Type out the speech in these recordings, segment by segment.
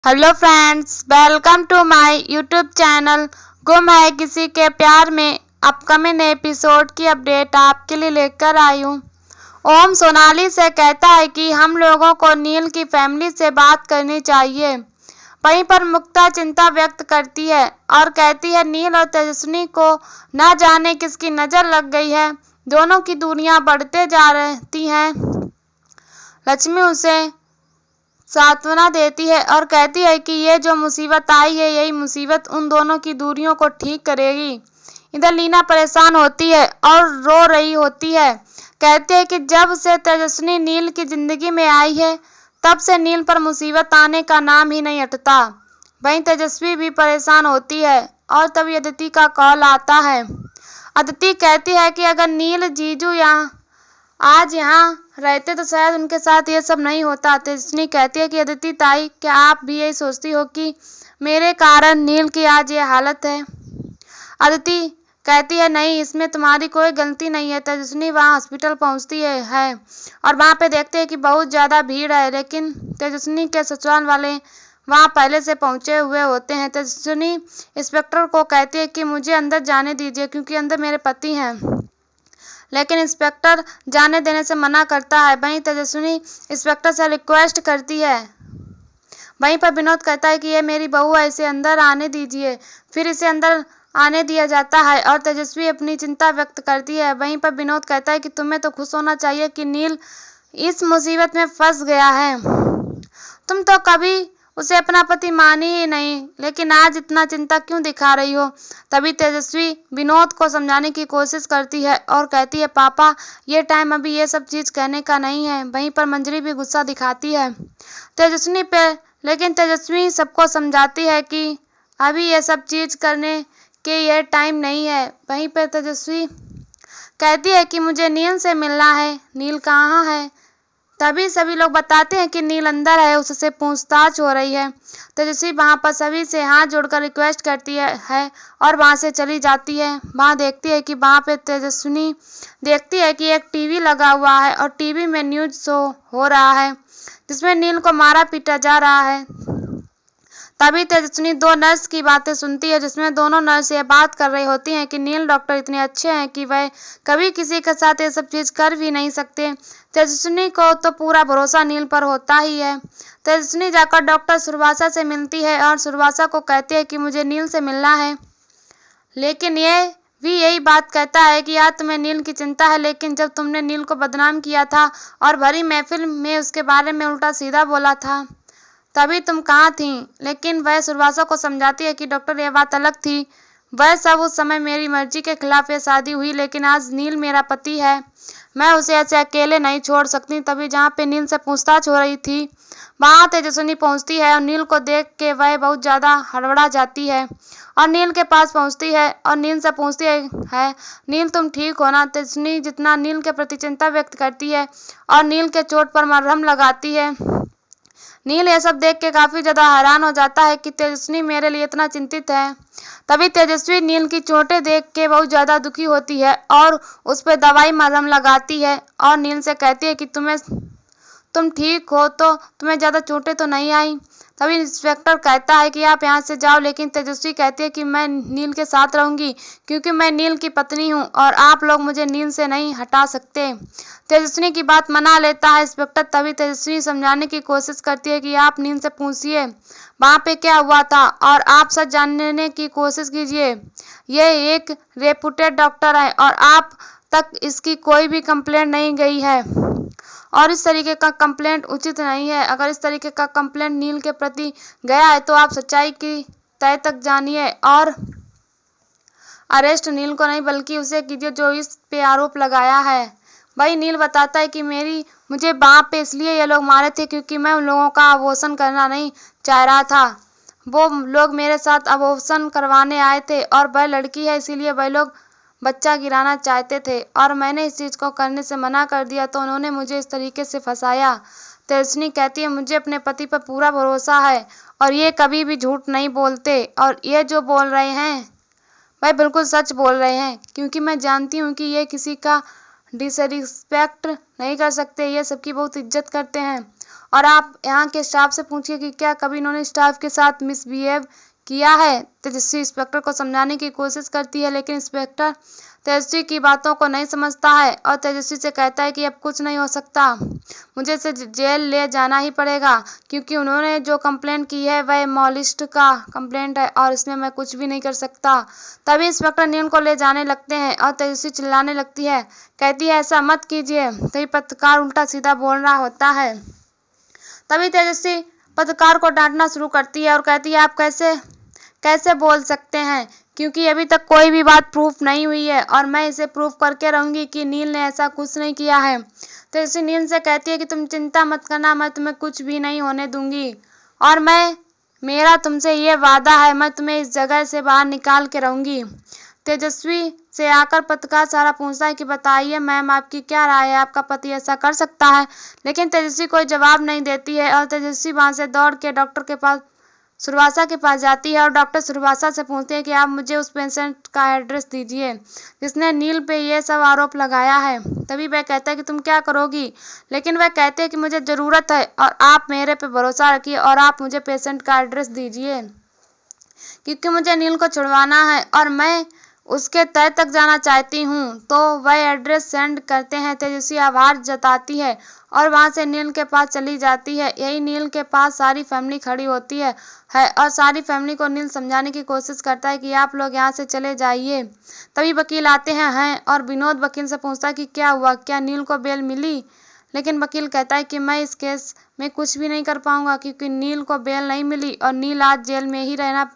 Hello friends, welcome to my YouTube channel. गुम है किसी के प्यार में अपकमिंग एपिसोड की अपडेट आपके लिए लेकर आई हूँ। ओम सोनाली से कहता है कि हम लोगों को नील की फैमिली से बात करनी चाहिए। वहीं पर मुक्ता चिंता व्यक्त करती है और कहती है नील और तेजस्विनी को न जाने किसकी नज़र लग गई है, दोनों की दूरियां बढ़ते जा रही हैं। लक्ष्मी उसे सांत्वना देती है और कहती है कि ये जो मुसीबत आई है यही मुसीबत उन दोनों की दूरियों को ठीक करेगी। इधर लीना परेशान होती है और रो रही होती है। कहते हैं कि जब से तेजस्विनी नील की जिंदगी में आई है तब से नील पर मुसीबत आने का नाम ही नहीं हटता। वहीं तेजस्वी भी परेशान होती है और तभी अदिति का कॉल आता है। अदिति कहती है कि अगर नील जीजू आज यहाँ रहते तो शायद उनके साथ ये सब नहीं होता। तेजस्विनी कहती है कि अदिति ताई, क्या आप भी यही सोचती हो कि मेरे कारण नील की आज ये हालत है? अदिति कहती है नहीं, इसमें तुम्हारी कोई गलती नहीं है। तेजस्विनी वहाँ हॉस्पिटल पहुँचती है और वहाँ पे देखते हैं कि बहुत ज़्यादा भीड़ है, लेकिन तेजस्विनी के ससुराल वाले वहाँ पहले से पहुँचे हुए होते हैं। तेजस्विनी इंस्पेक्टर को कहती है कि मुझे अंदर जाने दीजिए क्योंकि अंदर मेरे पति हैं, लेकिन इंस्पेक्टर जाने देने से मना करता है। वहीं तेजस्विनी इंस्पेक्टर से रिक्वेस्ट करती है। वहीं पर विनोद कहता है कि ये मेरी बहू है, इसे अंदर आने दीजिए। फिर इसे अंदर आने दिया जाता है और तेजस्वी अपनी चिंता व्यक्त करती है। वहीं पर विनोद कहता है कि तुम्हें तो खुश होना चाहिए कि नील इस मुसीबत में फंस गया है। तुम तो कभी उसे अपना पति मानी ही नहीं, लेकिन आज इतना चिंता क्यों दिखा रही हो? तभी तेजस्वी विनोद को समझाने की कोशिश करती है और कहती है पापा, ये टाइम अभी ये सब चीज़ कहने का नहीं है। वहीं पर मंजरी भी गुस्सा दिखाती है तेजस्वी पे, लेकिन तेजस्वी सबको समझाती है कि अभी ये सब चीज़ करने के ये टाइम नहीं है। वहीं पर तेजस्वी कहती है कि मुझे नील से मिलना है। नील कहाँ है? तभी सभी लोग बताते हैं कि नील अंदर है, उससे पूछताछ हो रही है। तेजस्वी वहाँ पर सभी से हाथ जोड़कर रिक्वेस्ट करती है और वहाँ से चली जाती है। वहाँ देखती है कि वहाँ पे तेजस्विनी देखती है कि एक टीवी लगा हुआ है और टीवी में न्यूज़ शो हो रहा है जिसमें नील को मारा पीटा जा रहा है। तभी तेजस्विनी दो नर्स की बातें सुनती है जिसमें दोनों नर्स ये बात कर रही होती हैं कि नील डॉक्टर इतने अच्छे हैं कि वह कभी किसी के साथ ये सब चीज़ कर भी नहीं सकते। तेजस्विनी को तो पूरा भरोसा नील पर होता ही है। तेजस्विनी जाकर डॉक्टर सुरभाषा से मिलती है और सुरभाषा को कहती है कि मुझे नील से मिलना है, लेकिन ये भी यही बात कहता है कि आज तुम्हें नील की चिंता है, लेकिन जब तुमने नील को बदनाम किया था और भरी महफिल में उसके बारे में उल्टा सीधा बोला था तभी तुम कहाँ थी? लेकिन वह सुरभाषा को समझाती है कि डॉक्टर यह बात अलग थी। वह सब उस समय मेरी मर्जी के खिलाफ ये शादी हुई, लेकिन आज नील मेरा पति है, मैं उसे ऐसे अकेले नहीं छोड़ सकती। तभी जहाँ पे नील से पूछताछ हो रही थी वहाँ तेजस्विनी पहुँचती है और नील को देख के वह बहुत ज़्यादा हड़बड़ा जाती है और नील के पास पहुँचती है और नील से पूछती है नील तुम ठीक हो ना? तेजस्विनी जितना नील के प्रति चिंता व्यक्त करती है और नील के चोट पर मरहम लगाती है। नील यह सब देख के काफ़ी ज़्यादा हैरान हो जाता है कि तेजस्विनी मेरे लिए इतना चिंतित है। तभी तेजस्वी नील की चोटें देख के बहुत ज़्यादा दुखी होती है और उस पर दवाई मरहम लगाती है और नील से कहती है कि तुम ठीक हो तो तुम्हें ज़्यादा चोटें तो नहीं आई। तभी इंस्पेक्टर कहता है कि आप यहाँ से जाओ, लेकिन तेजस्वी कहती है कि मैं नील के साथ रहूँगी क्योंकि मैं नील की पत्नी हूँ और आप लोग मुझे नील से नहीं हटा सकते। तेजस्विनी की बात मना लेता है इंस्पेक्टर। तभी तेजस्वी समझाने की कोशिश करती है कि आप नील से पूछिए वहाँ पे क्या हुआ था और आप सच जानने की कोशिश कीजिए। ये एक रेपुटेड डॉक्टर है और आप तक इसकी कोई भी कंप्लेंट नहीं गई है और इस तरीके का कंप्लेंट उचित नहीं है। अगर इस तरीके का कंप्लेंट नील के प्रति गया है तो आप सच्चाई की तय तक जानिए और अरेस्ट नील को नहीं बल्कि उसे कीजिए जो इस पे आरोप लगाया है। भाई नील बताता है कि मुझे वहाँ पे इसलिए ये लोग मारे थे क्योंकि मैं उन लोगों का अबॉर्शन करना नहीं चाह रहा था। वो लोग मेरे साथ अबॉर्शन करवाने आए थे और वह लड़की है, इसीलिए वह लोग बच्चा गिराना चाहते थे और मैंने इस चीज़ को करने से मना कर दिया तो उन्होंने मुझे इस तरीके से फंसाया। तेजस्विनी कहती है मुझे अपने पति पर पूरा भरोसा है और ये कभी भी झूठ नहीं बोलते और ये जो बोल रहे हैं वह बिल्कुल सच बोल रहे हैं क्योंकि मैं जानती हूँ कि ये किसी का डिसरिस्पेक्ट नहीं कर सकते, ये सबकी बहुत इज्जत करते हैं और आप यहाँ के स्टाफ से पूछिए कि क्या कभी इन्होंने स्टाफ के साथ मिसबिहेव किया है। तेजस्वी इंस्पेक्टर को समझाने की कोशिश करती है, लेकिन इंस्पेक्टर तेजस्वी की बातों को नहीं समझता है और तेजस्वी से कहता है कि अब कुछ नहीं हो सकता, मुझे इसे जेल ले जाना ही पड़ेगा, क्योंकि उन्होंने जो कंप्लेंट की है वह मॉलिस्ट का कंप्लेंट है और इसमें मैं कुछ भी नहीं कर सकता। तभी इंस्पेक्टर नील को ले जाने लगते हैं और तेजस्वी चिल्लाने लगती है, कहती है ऐसा मत कीजिए। तभी पत्रकार उल्टा सीधा बोल रहा होता है। तभी तेजस्वी पत्रकार को डांटना शुरू करती है और कहती है आप कैसे बोल सकते हैं, क्योंकि अभी तक कोई भी बात प्रूफ नहीं हुई है और मैं इसे प्रूफ करके रहूंगी कि नील ने ऐसा कुछ नहीं किया है। तेजस्वी नील से कहती है कि तुम चिंता मत करना, मैं तुम्हें कुछ भी नहीं होने दूंगी और मेरा तुमसे ये वादा है, मैं तुम्हें इस जगह से बाहर निकाल के रहूंगी। तेजस्वी से आकर पत्रकार सारा पूछता है कि बताइए मैम आपकी क्या राय है, आपका पति ऐसा कर सकता है। लेकिन तेजस्वी कोई जवाब नहीं देती है और तेजस्वी वहां से दौड़ के डॉक्टर के पास सुरवासा के पास जाती है और डॉक्टर सुरवासा से पूछती है कि आप मुझे उस पेशेंट का एड्रेस दीजिए जिसने नील पे ये सब आरोप लगाया है। तभी वह कहता है कि तुम क्या करोगी, लेकिन वह कहते हैं कि मुझे ज़रूरत है और आप मेरे पे भरोसा रखिए और आप मुझे पेशेंट का एड्रेस दीजिए, क्योंकि मुझे नील को छुड़वाना है और मैं उसके तय तक जाना चाहती हूँ। तो वह एड्रेस सेंड करते हैं। तेजस्वी आभार जताती है और वहां से नील के पास चली जाती है। यही नील के पास सारी फैमिली खड़ी होती है और सारी फैमिली को नील समझाने की कोशिश करता है कि आप लोग यहाँ से चले जाइए। तभी वकील आते हैं और विनोद वकील से पूछता है कि क्या हुआ, क्या नील को बेल मिली। लेकिन वकील कहता है कि मैं इस केस में कुछ भी नहीं कर पाऊंगा, क्योंकि नील को बेल नहीं मिली और नील आज जेल में ही रहना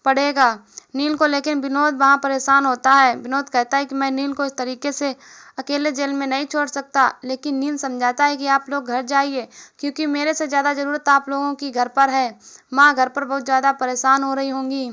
पड़ेगा नील को। लेकिन विनोद वहाँ परेशान होता है। विनोद कहता है कि मैं नील को इस तरीके से अकेले जेल में नहीं छोड़ सकता, लेकिन नील समझाता है कि आप लोग घर जाइए, क्योंकि मेरे से ज़्यादा ज़रूरत आप लोगों की घर पर है। माँ घर पर बहुत ज़्यादा परेशान हो रही होंगी,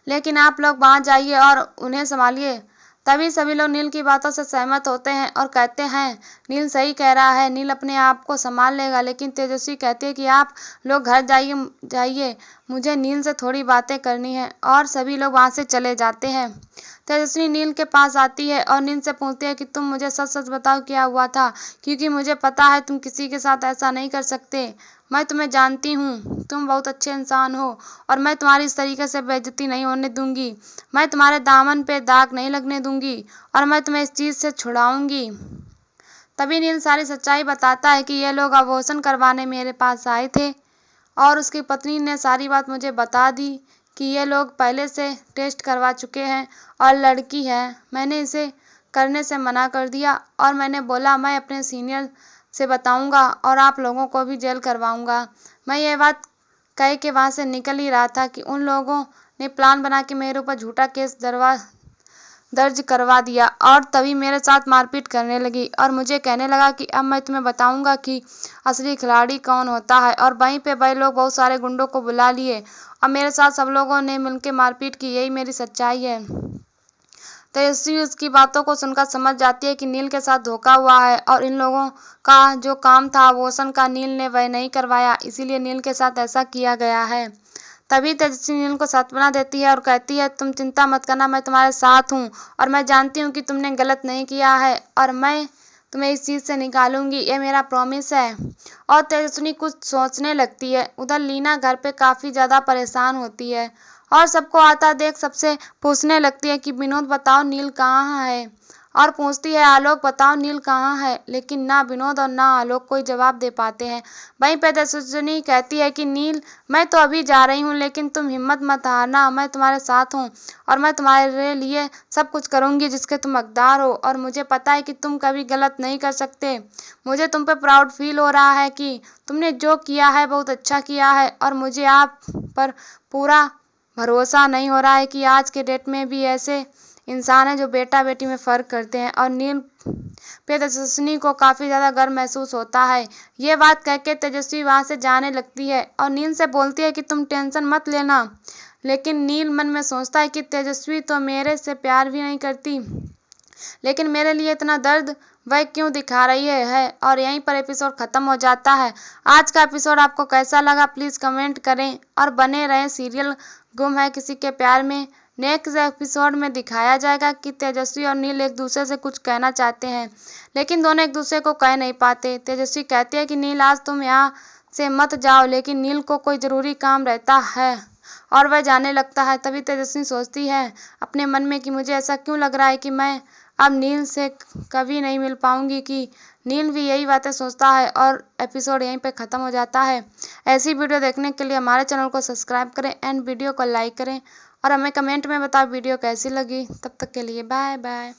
लेकिन आप लोग वहाँ जाइए और उन्हें संभालिए। तभी सभी लोग नील की बातों से सहमत होते हैं और कहते हैं नील सही कह रहा है, नील अपने आप को संभाल लेगा। लेकिन तेजस्वी कहती है कि आप लोग घर जाइए, मुझे नील से थोड़ी बातें करनी है और सभी लोग वहाँ से चले जाते हैं। तेजस्वी नील के पास आती है और नील से पूछती है कि तुम मुझे सच सच बताओ क्या हुआ था, क्योंकि मुझे पता है तुम किसी के साथ ऐसा नहीं कर सकते। मैं तुम्हें जानती हूँ, तुम बहुत अच्छे इंसान हो और मैं तुम्हारी इस तरीके से बेइज्जती नहीं होने दूंगी। मैं तुम्हारे दामन पे दाग नहीं लगने दूंगी और मैं तुम्हें इस चीज़ से छुड़ाऊंगी। तभी नील सारी सच्चाई बताता है कि ये लोग अबॉर्शन करवाने मेरे पास आए थे और उसकी पत्नी ने सारी बात मुझे बता दी कि ये लोग पहले से टेस्ट करवा चुके हैं और लड़की है। मैंने इसे करने से मना कर दिया और मैंने बोला मैं अपने सीनियर से बताऊंगा और आप लोगों को भी जेल करवाऊंगा। मैं ये बात कह के वहाँ से निकल ही रहा था कि उन लोगों ने प्लान बना के मेरे ऊपर झूठा केस दर्ज करवा दिया और तभी मेरे साथ मारपीट करने लगी और मुझे कहने लगा कि अब मैं तुम्हें बताऊंगा कि असली खिलाड़ी कौन होता है। और वहीं पे वह लोग बहुत सारे गुंडों को बुला लिए और मेरे साथ सब लोगों ने मिलकर मारपीट की। यही मेरी सच्चाई है। तेजस्वी उसकी बातों को सुनकर समझ जाती है कि नील के साथ धोखा हुआ है और इन लोगों का जो काम था अबॉर्शन का नील ने वह नहीं करवाया, इसीलिए नील के साथ ऐसा किया गया है। तभी तेजस्वी नील को सांत्वना देती है और कहती है तुम चिंता मत करना, मैं तुम्हारे साथ हूँ और मैं जानती हूँ कि तुमने गलत नहीं किया है और मैं तुम्हें इस चीज़ से निकालूंगी, ये मेरा प्रॉमिस है। और तेजस्वी कुछ सोचने लगती है। उधर लीना घर पे काफ़ी ज़्यादा परेशान होती है और सबको आता देख सबसे पूछने लगती है कि विनोद बताओ नील कहाँ है, और पूछती है आलोक बताओ नील कहाँ है। लेकिन ना विनोद और ना आलोक कोई जवाब दे पाते हैं। वहीं पे तेजस्वी कहती है कि नील मैं तो अभी जा रही हूँ, लेकिन तुम हिम्मत मत हारना, मैं तुम्हारे साथ हूँ और मैं तुम्हारे लिए सब कुछ करूँगी जिसके तुम हकदार हो और मुझे पता है कि तुम कभी गलत नहीं कर सकते। मुझे तुम पे प्राउड फील हो रहा है कि तुमने जो किया है बहुत अच्छा किया है और मुझे आप पर पूरा भरोसा नहीं हो रहा है कि आज के डेट में भी ऐसे इंसान है जो बेटा बेटी में फ़र्क करते हैं। और नील पे तेजस्वी को काफ़ी ज़्यादा गर्व महसूस होता है। ये बात कह के तेजस्वी वहाँ से जाने लगती है और नील से बोलती है कि तुम टेंशन मत लेना। लेकिन नील मन में सोचता है कि तेजस्वी तो मेरे से प्यार भी नहीं करती, लेकिन मेरे लिए इतना दर्द वह क्यों दिखा रही है। और यहीं पर एपिसोड ख़त्म हो जाता है। आज का एपिसोड आपको कैसा लगा प्लीज़ कमेंट करें और बने रहें सीरियल गुम है किसी के प्यार में। नेक्स्ट एपिसोड में दिखाया जाएगा कि तेजस्वी और नील एक दूसरे से कुछ कहना चाहते हैं, लेकिन दोनों एक दूसरे को कह नहीं पाते। तेजस्वी कहती है कि नील आज तुम यहाँ से मत जाओ, लेकिन नील को कोई ज़रूरी काम रहता है और वह जाने लगता है। तभी तेजस्वी सोचती है अपने मन में कि मुझे ऐसा क्यों लग रहा है कि मैं अब नील से कभी नहीं मिल पाऊंगी, कि नील भी यही बातें सोचता है। और एपिसोड यहीं पे ख़त्म हो जाता है। ऐसी वीडियो देखने के लिए हमारे चैनल को सब्सक्राइब करें एंड वीडियो को लाइक करें और हमें कमेंट में बताओ वीडियो कैसी लगी। तब तक के लिए बाय बाय।